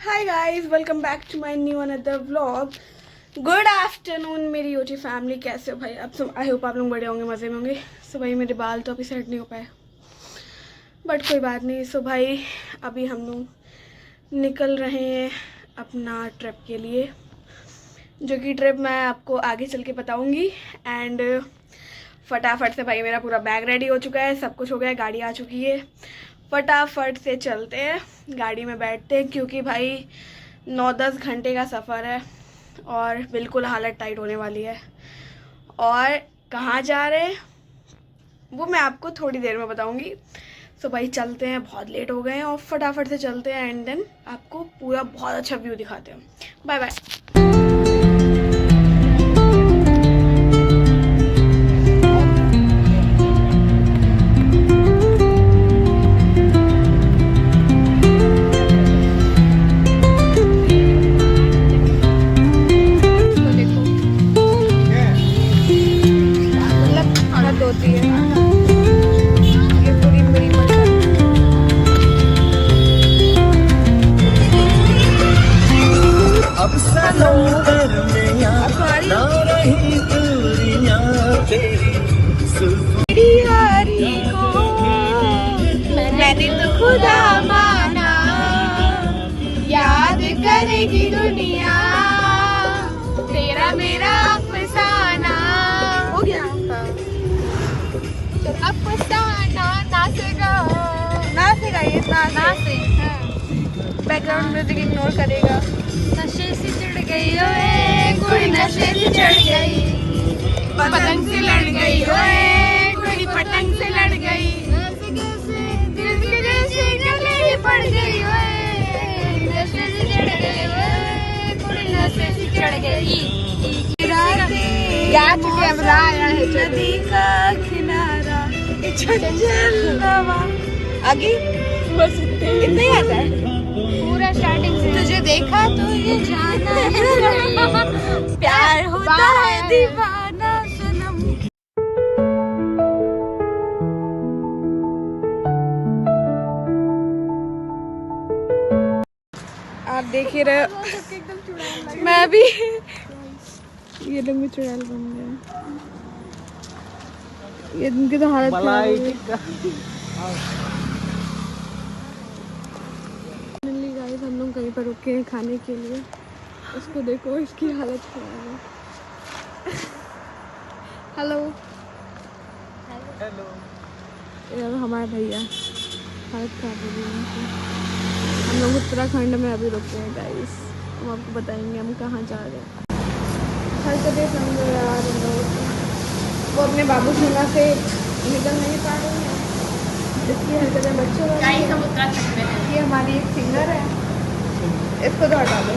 Hi guys, welcome back to my new another vlog. Good afternoon मेरी YouTube family, कैसे हो भाई आप सब? आई होप आप लोग बड़े होंगे, मज़े में होंगे। सो भाई मेरे बाल तो अभी सेट नहीं हो पाए, बट कोई बात नहीं। सो भाई अभी हम लोग निकल रहे हैं अपना ट्रिप के लिए, जो कि ट्रिप मैं आपको आगे चल के बताऊँगी। एंड फटाफट से भाई मेरा पूरा बैग रेडी हो चुका है, सब कुछ हो गया है, गाड़ी आ चुकी है। फटाफट से चलते हैं, गाड़ी में बैठते हैं, क्योंकि भाई 9-10 घंटे का सफ़र है और बिल्कुल हालत टाइट होने वाली है। और कहाँ जा रहे हैं वो मैं आपको थोड़ी देर में बताऊंगी। सो भाई चलते हैं, बहुत लेट हो गए हैं और फटाफट से चलते हैं एंड देन आपको पूरा बहुत अच्छा व्यू दिखाते हैं। Bye bye. मैंने तो खुदा माना, याद करेगी दुनिया तेरा मेरा अफसाना। हो गया अफसाना, नाचेगा नाचेगा ये नाचे। बैकग्राउंड म्यूजिक इग्नोर करेगा। नशे से चढ़ गई ओए कोई, नशे से चढ़ गई, पतंग से लड़ गई ओए कोई, पतंग से लड़ गई, पड़ गई ओए, नशे से चढ़ गई ओए कोई, नशे से चढ़ गई। कैमरा आया है, नदी का किनारा आगे बस इतना ही आता है पूरा स्टार्टिंग से। तुझे देखा तो ये जाना प्यार होता है दीवाना सनम। आप देख ही रहे हो, मैं भी ये लोग भी चुड़ैल बन गए। ये इनकी तो हालत खराब है। गाइस हम लोग कहीं पर रुके हैं खाने के लिए, इसको देखो, इसकी हालत खराब है। हेलो हेलो, यार हमारे भैया हालत खराब हो गई उनकी। हम लोग उत्तराखंड में अभी रुके हैं गाइस, हम आपको बताएंगे हम कहाँ जा रहे हैं। हर जगह समझो यार, हम लोग वो अपने बाबू सोना से निकल नहीं पा रहे हैं, इसकी हरकतें बच्चों वाली हैं। ये हमारी एक सिंगर है, इसको तो हटा दो।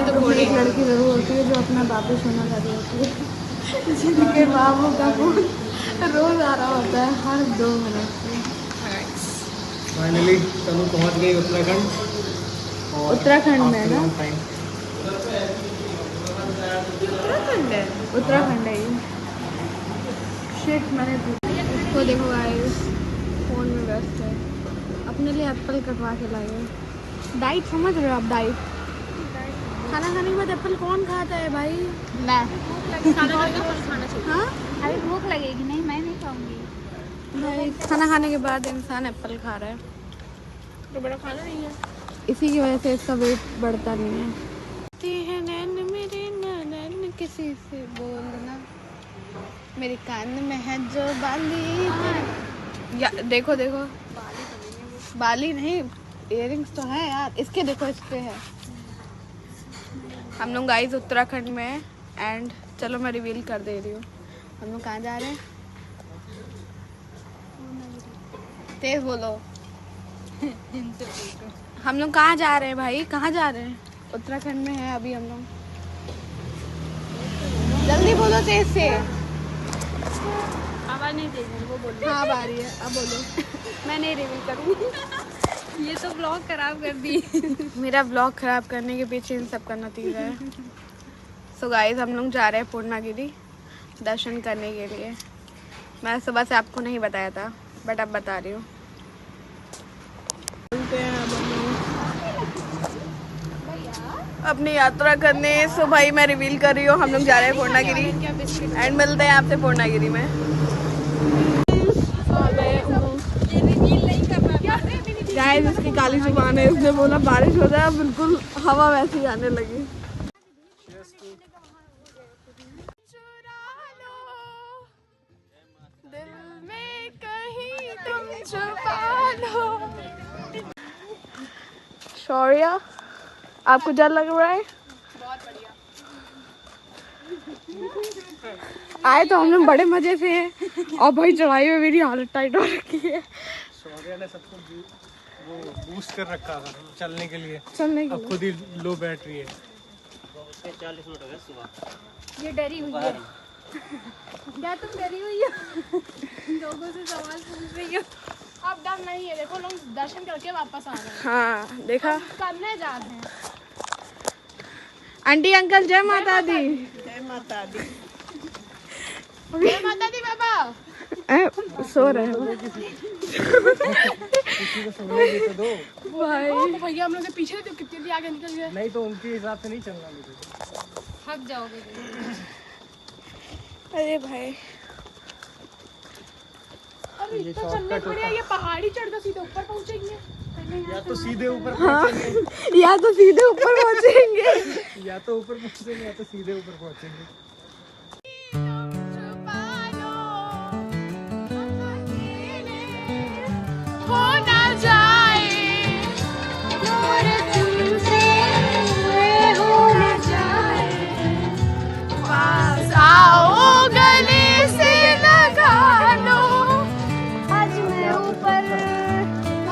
तो एक लड़की जरूर होती है जो अपना बाबू सोना कर रही होती है, जिनके बाबू का फोन रोज आ रहा होता है हर 2 मिनट से। फाइनली तनु पहुंच गई उत्तराखंड। उत्तराखंड में है ना? उत्तराखंड है ये। शिट, मैंने इसको देखो गाइस, फोन में व्यस्त है, अपने लिए एप्पल कटवा के लाए हैं। डाइट समझ रहे हो आप? डाइट खाना खाने के बाद एप्पल कौन खाता है भाई? मैं खाना खाना चाहिए। हाँ अभी भूख लगेगी। नहीं, मैं नहीं खाऊंगी भाई, खाना खाने के बाद इंसान एप्पल खा रहा है तो बड़ा खाना नहीं है, इसी की वजह से इसका वेट बढ़ता नहीं है। नैन मेरे नैन किसी से बोलना, मेरे कान में है जो बाली। या देखो देखो, बाली नहीं, इयररिंग्स तो है यार इसके, देखो इस पे है। हम लोग गाइस उत्तराखंड में हैं एंड चलो मैं रिवील कर दे रही हूँ हम लोग कहाँ जा रहे हैं। तेज बोलो। हम लोग कहाँ जा रहे हैं भाई, कहाँ जा रहे हैं? उत्तराखंड में है अभी हम लोग, जल्दी बोलो तेज से। आवाज नहीं तेज है, वो बोलो। हाँ अब आ रही है, अब बोलो। मैं नहीं रिवील करूँगी। ये तो ब्लॉग खराब कर दी। मेरा ब्लॉग खराब करने के पीछे इन सब का नतीजा है। सो गाइस हम लोग जा रहे हैं पूर्णागिरी दर्शन करने के लिए। मैं सुबह से आपको नहीं बताया था बट अब बता रही हूँ। अपनी यात्रा करने। सो भाई मैं रिवील कर रही हूँ, हम लोग जा रहे हैं पूर्णागिरी एंड मिलते हैं आपसे पूर्णागिरी में। गाइस इसकी काली जुबान है, इसने बोला बारिश हो जाए, बिल्कुल हवा वैसी आने लगी। दिल में कहीं तुम छुपा लो। शौर्या आपको डर लग रहा है? बहुत बढ़िया। आए तो हम लोग बड़े मजे से हैं और भाई चढ़ाई में मेरी हालत टाइट हो रखी है। शौर्या ने सबको वो बूस्ट कर रखा था चलने के लिए। अब खुद ही लो बैटरी है। 40 मिनट हो गए सुबह। ये डरी हुई है। क्या तुम डरी हुई हो? लोगों से सवाल पूछ रही हो। अब डर नहीं है, देखो लोग दर्शन करके वापस आ रहे हैं। हाँ देखा, करने जा रहे हैं। आंटी अंकल जय माता दी। जय माता दी बाबा। सो रहे हो किसी को सोने भी तो दो भाई। भैया हम लोग के पीछे तो कितनी देर आगे निकल गए। नहीं तो उनके हिसाब से नहीं चलना मुझे। थक जाओगे। अरे भाई अरे इतना चलने पड़ेगा, ये पहाड़ी चढ़ कर सीधे ऊपर पहुंचेंगे। या तो सीधे ऊपर हाँ, पहुंचेंगे या तो सीधे ऊपर पहुंचेंगे या तो ऊपर पहुंचेंगे या तो सीधे ऊपर पहुंचेंगे। हो ना जाए और तुमसे हो न जाए। पास आओ गले से लगा लो। आज मैं ऊपर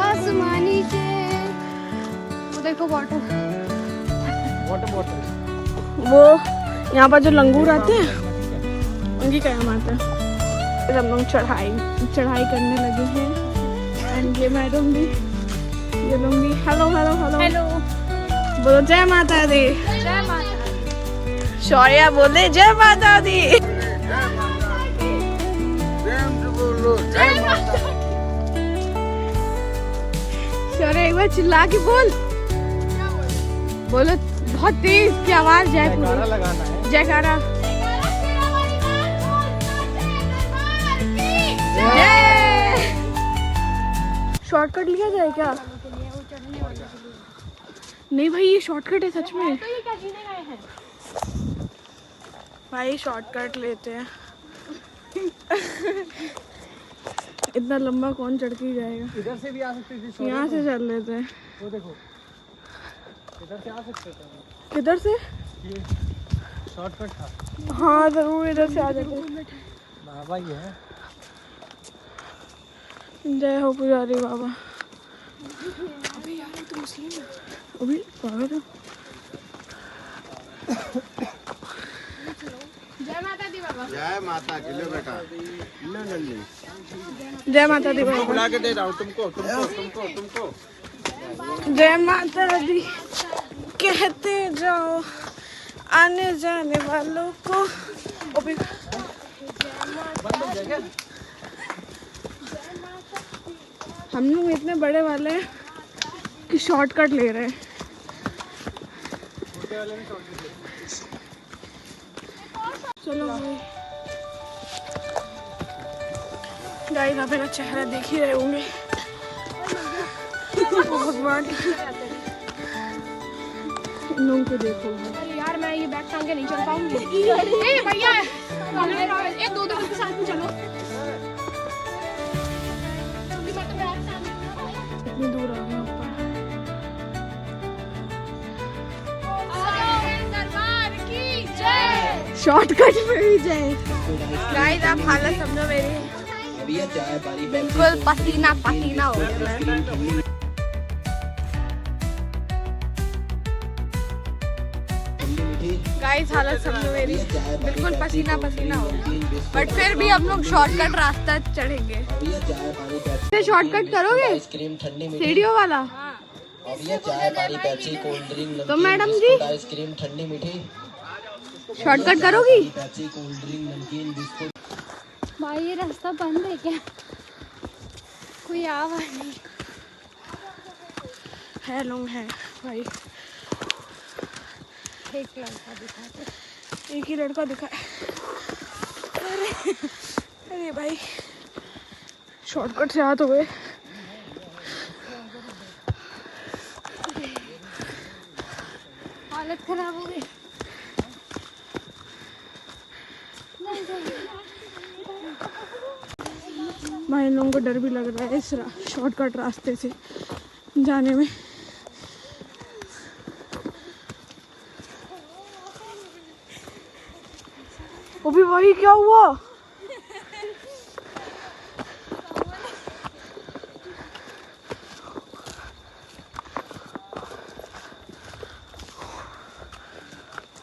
आसमानी के वो देखो वाटर बॉटल वो यहाँ पर जो लंगूर आते हैं उनकी कयामत है। फिर हम लोग चढ़ाई करने लगे हैं एंड ये मैडम भी, ये लोग भी। Hello hello hello hello. बोलो जय माता दी। जय माता। शौर्या बोले जय माता दी। शौर्या एक बार चिल्ला के बोल। बोलो बहुत तेज की आवाज जय जयकारा लगाना है। जयकारा। शॉर्टकट लिया जाए क्या? नहीं भाई ये शॉर्टकट है सच में। तो ये क्या जीने गए हैं? भाई शॉर्टकट लेते हैं। इतना लंबा कौन चढ़ के जाएगा? इधर से भी आ सकते थे। यहाँ से चल लेते हैं। वो देखो इधर से आ सकते थे। किधर से? ये शॉर्टकट था। हाँ जरूर इधर से आ जाते। बाबा ये है। जय हो पुजारी बाबा। अबे यार ये तो मुस्लिम है। अभी बाबा तो जय माता दी बाबा। जय माता की लो बेटा लो जल्दी जय माता दी बाबा। बुला के दे रहा हूँ तुमको तुमको तुमको तुमको जय माता दी कहते जाओ आने जाने वालों को। अभी हम लोग इतने बड़े वाले हैं कि शॉर्टकट ले रहे हैं। चलो गाइस आप मेरा चेहरा देख ही रहे होंगे। भगवान इन लोगों को देखो। अरे यार मैं ये बैग टांग के नहीं चल पाऊंगी। ए भैया एक दो के साथ में चलो। कितनी दूर आ गए ऊपर। शॉर्टकट में भी जाए। गाइस आप हालत समझो मेरी, बिल्कुल पसीना पसीना हो गया। गाइस हालत समझो मेरी, बिल्कुल पसीना पसीना हो गया। बट फिर भी हम लोग शॉर्टकट रास्ता चढ़ेंगे। शॉर्टकट करोगे सीढ़ियों वाला? चाय पानी पेप्सी कोल्ड ड्रिंक तो मैडम जी आइसक्रीम ठंडी मीठी शॉर्टकट करोगी? पेप्सी कोल्ड ड्रिंक नमकीन बिस्कुट। भाई ये रास्ता बंद है क्या? कोई आवाज नहीं है लोग है भाई। एक लड़का दिखा, एक ही लड़का दिखा है। अरे भाई शॉर्टकट से आ तो गए। हालत खराब हो गई। भाई इन लोगों को डर भी लग रहा है इस शॉर्टकट रास्ते से जाने में। वो भी वही क्या हुआ?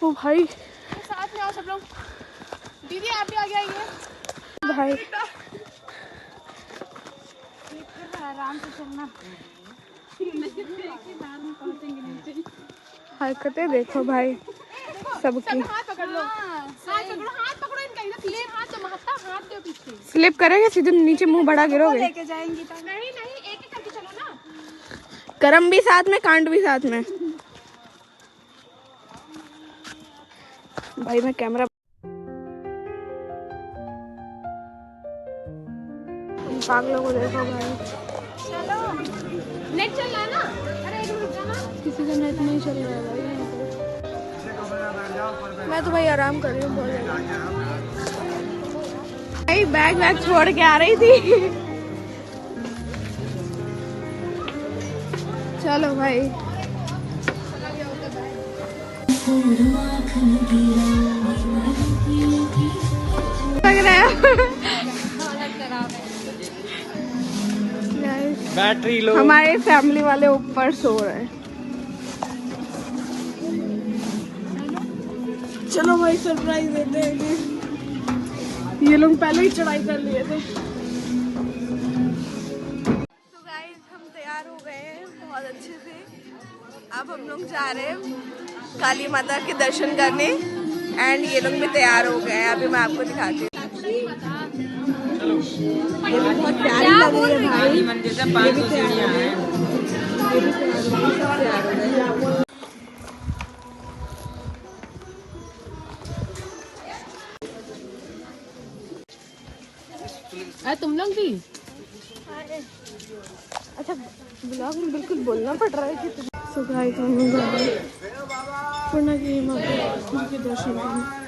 ओ भाई साथ में आओ सब लोग। दीदी आप भी आगे आइए। भाई आराम से चलना। हरकतें देखो भाई सबकी। हाथ पकड़ लो, हाथ पकड़ो इनका। इधर पीछे हाथ दो, महत्ता हाथ दो पीछे। स्लिप करेंगे सीधे नीचे, मुंह बड़ा गिरोगे। लेके जाएंगी तो नहीं एक एक करके चलो ना। करम भी साथ में, कांड भी साथ में। भाई मैं कैमरा पागलों को देखो भाई। चलो नेट चल रहा है ना। अरे एक मिनट जाना। किसी का नेट नहीं चल रहा है भाई यहाँ पे। मैं तो भाई आराम कर रही हूँ बहुत ज़्यादा। भाई बैग वैग छोड़ के आ रही थी। चलो भाई लग रहा है बैटरी लो। हमारे फैमिली वाले ऊपर सो रहे हैं। चलो भाई सरप्राइज देते हैं कि ये लोग पहले ही चढ़ाई कर लिए थे। तो गाइस हम तैयार हो गए हैं बहुत अच्छे से। अब हम लोग जा रहे हैं काली माता के दर्शन करने एंड ये लोग भी तैयार हो गए हैं। अभी मैं आपको दिखाती हूँ। ये भी बहुत प्यारी लग रही है भाई। ये भी तैयार हो गए। ये भी तैयार हो गए। तुम लोग भी। अच्छा ब्लॉग में बिल्कुल बोलना पड़ रहा है कि सो गाइस हम लोग जा रहे हैं पूर्णगिरी माता के दर्शन करने।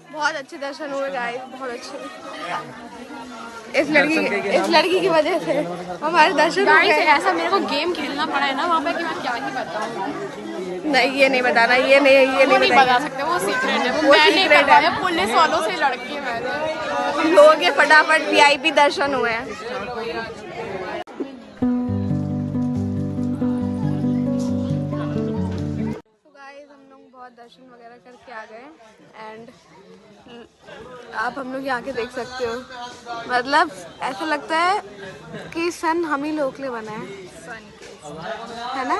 बहुत अच्छे दर्शन हुए गाइस, बहुत अच्छे। इस लड़की की वजह से हमारे दर्शन हो गए। ऐसा मेरे को गेम खेलना पड़ा है ना वहाँ पे कि मैं क्या ही बताऊँ। नहीं ये नहीं बताना, ये नहीं बता सकते, वो सीक्रेट है। वो सीक्रेट है। पुलिस वालों से लड़के मैंने लोगों के फटाफट VIP दर्शन हुए हैं। दर्शन वगैरह करके आ गए एंड आप हम लोग यहाँ के देख सकते हो। मतलब ऐसा लगता है कि सन हम ही लोग के लिए बना है ना।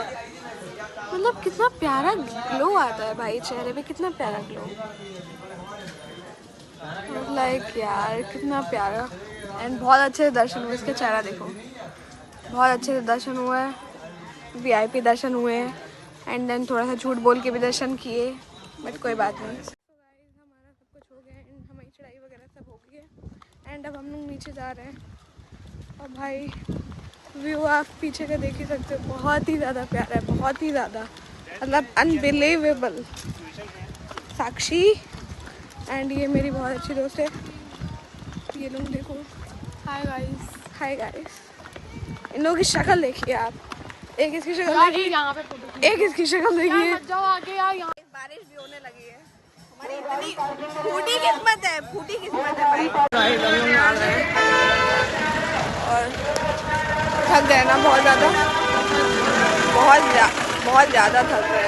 मतलब कितना प्यारा ग्लो आता है भाई चेहरे पे, कितना प्यारा ग्लो। लाइक यार कितना प्यारा। एंड बहुत अच्छे से दर्शन हुए। इसका चेहरा देखो, बहुत अच्छे से दर्शन हुआ है। VIP दर्शन हुए हैं एंड देन थोड़ा सा झूठ बोल के भी दर्शन किए, बट कोई बात नहीं। हमारा सब कुछ हो गया एंड हमारी चढ़ाई वगैरह सब हो गई है एंड अब हम लोग नीचे जा रहे हैं। और भाई व्यू आप पीछे का देख ही सकते हो, बहुत ही ज़्यादा प्यारा है, बहुत ही ज़्यादा। मतलब अनबिलीवेबल। साक्षी एंड ये मेरी बहुत अच्छी दोस्त है। ये लोग देखो, हाय गाइस। Hi guys. इन लोगों की शक्ल देखिए आप, एक इसकी शक्ल यार देखिए, यहाँ पे फोटो एक इसकी शक्ल देखिए। मत जाओ आगे यार। यहाँ बारिश भी होने लगी है। हमारी इतनी फूटी किस्मत है, फूटी किस्मत है भाई। और थक गए ना बहुत ज़्यादा, बहुत ज़्यादा थक गए।